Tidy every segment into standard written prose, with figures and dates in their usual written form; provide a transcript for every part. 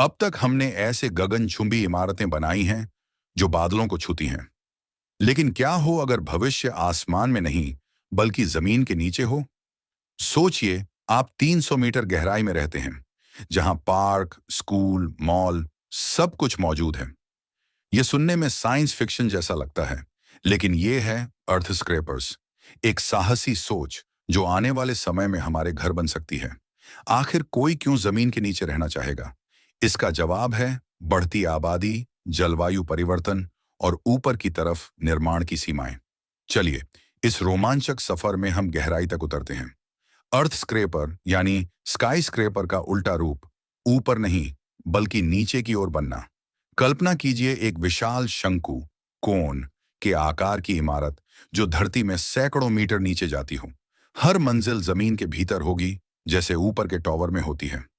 अब तक हमने ऐसे गगनचुंबी इमारतें बनाई हैं जो बादलों को छूती हैं। लेकिन क्या हो अगर भविष्य आसमान में नहीं बल्कि जमीन के नीचे हो? सोचिए, आप 300 मीटर गहराई में रहते हैं, जहां पार्क, स्कूल, मॉल, सब कुछ मौजूद है। यह सुनने में साइंस फिक्शन जैसा लगता है, लेकिन यह है अर्थ स्क्रैपर्स, एक साहसी सोच जो आने वाले समय में हमारे घर बन सकती है। आखिर कोई क्यों जमीन के नीचे रहना चाहेगा? इसका जवाब है बढ़ती आबादी, जलवायु परिवर्तन और ऊपर की तरफ निर्माण की सीमाएं। चलिए, इस रोमांचक सफर में हम गहराई तक उतरते हैं। अर्थ स्क्रैपर यानी स्काई स्क्रैपर का उल्टा रूप, ऊपर नहीं बल्कि नीचे की ओर बनना। कल्पना कीजिए, एक विशाल शंकु, कोन के आकार की इमारत जो धरती में सैकड़ों मीटर नीचे जाती हो। हर मंजिल जमीन के भीतर होगी, जैसे ऊपर के टॉवर में होती है।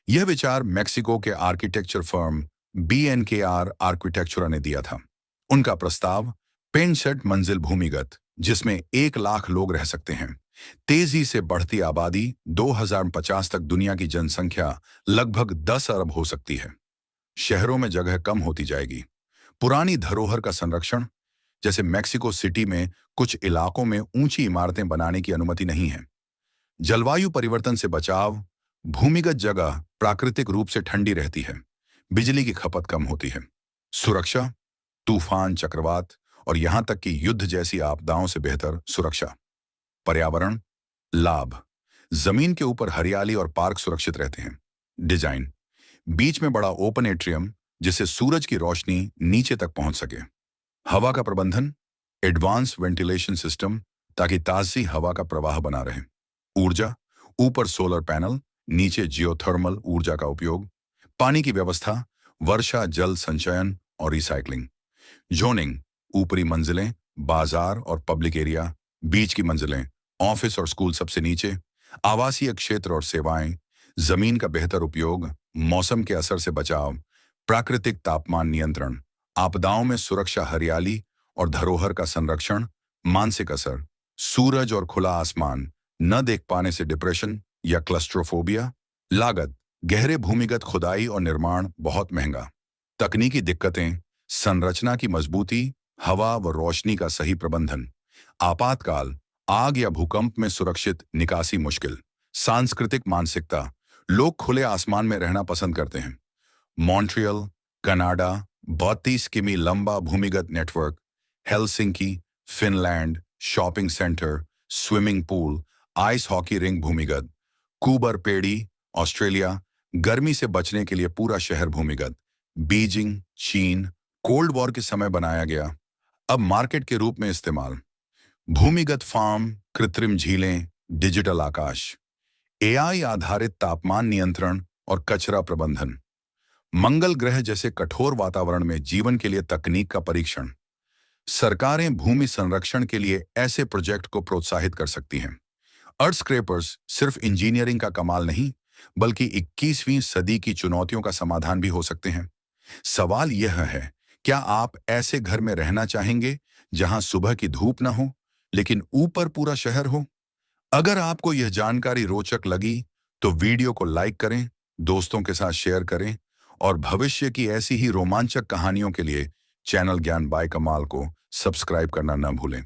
यह विचार मेक्सिको के आर्किटेक्चर फर्म BNKR आर्किटेक्चरा ने दिया था। उनका प्रस्ताव 65 मंजिल भूमिगत, जिसमें 1 लाख लोग रह सकते हैं। तेजी से बढ़ती आबादी, 2050 तक दुनिया की जनसंख्या लगभग 10 अरब हो सकती है। शहरों में जगह कम होती जाएगी। पुरानी धरोहर का संरक्षण, जैसे मेक्सिको सिटी में कुछ इलाकों में ऊंची इमारतें बनाने की अनुमति नहीं है। जलवायु परिवर्तन से बचाव, भूमिगत जगह प्राकृतिक रूप से ठंडी रहती है, बिजली की खपत कम होती है। सुरक्षा, तूफान, चक्रवात और यहां तक कि युद्ध जैसी आपदाओं से बेहतर सुरक्षा। पर्यावरण लाभ, जमीन के ऊपर हरियाली और पार्क सुरक्षित रहते हैं। डिजाइन, बीच में बड़ा ओपन एट्रियम जिससे सूरज की रोशनी नीचे तक पहुंच सके। हवा का प्रबंधन, एडवांस वेंटिलेशन सिस्टम ताकि ताजी हवा का प्रवाह बना रहे। ऊर्जा, ऊपर सोलर पैनल, नीचे जियोथर्मल ऊर्जा का उपयोग। पानी की व्यवस्था, वर्षा जल संचयन और रिसाइकलिंग। जोनिंग, ऊपरी मंजिलें बाजार और पब्लिक एरिया, बीच की मंजिलें ऑफिस और स्कूल सबसे नीचे। आवासीय क्षेत्र और सेवाएं, जमीन का बेहतर उपयोग, मौसम के असर से बचाव, प्राकृतिक तापमान नियंत्रण, आपदाओं में सुरक्षा, हरियाली और धरोहर का संरक्षण। मानसिक असर, सूरज और खुला आसमान न देख पाने से डिप्रेशन या क्लस्ट्रोफोबिया। लागत, गहरे भूमिगत खुदाई और निर्माण बहुत महंगा। तकनीकी दिक्कतें, संरचना की मजबूती, हवा व रोशनी का सही प्रबंधन। आपातकाल, आग या भूकंप में सुरक्षित निकासी मुश्किल। सांस्कृतिक मानसिकता, लोग खुले आसमान में रहना पसंद करते हैं। मॉन्ट्रियल, कनाडा, 32 किमी लंबा भूमिगत network. Helsinki, Finland, shopping centre, swimming pool, ice hockey ring भूमिगत। कूबर पेड़ी, ऑस्ट्रेलिया, गर्मी से बचने के लिए पूरा शहर भूमिगत। बीजिंग, चीन, कोल्ड वॉर के समय बनाया गया, अब मार्केट के रूप में इस्तेमाल। भूमिगत फार्म, कृत्रिम झीलें, डिजिटल आकाश। AI आधारित तापमान नियंत्रण और कचरा प्रबंधन। मंगल ग्रह जैसे कठोर वातावरण में जीवन के लिए तकनीक का परीक्षण। सरकारें भूमि संरक्षण के लिए ऐसे प्रोजेक्ट को प्रोत्साहित कर सकती हैं। अर्थ स्क्रैपर्स सिर्फ इंजीनियरिंग का कमाल नहीं, बल्कि 21वीं सदी की चुनौतियों का समाधान भी हो सकते हैं। सवाल यह है, क्या आप ऐसे घर में रहना चाहेंगे जहां सुबह की धूप ना हो, लेकिन ऊपर पूरा शहर हो? अगर आपको यह जानकारी रोचक लगी, तो वीडियो को लाइक करें, दोस्तों के साथ शेयर करें और भविष्य की ऐसी ही रोमांचक कहानियों के लिए चैनल ज्ञान बाय कमाल को सब्सक्राइब करना न भूलें।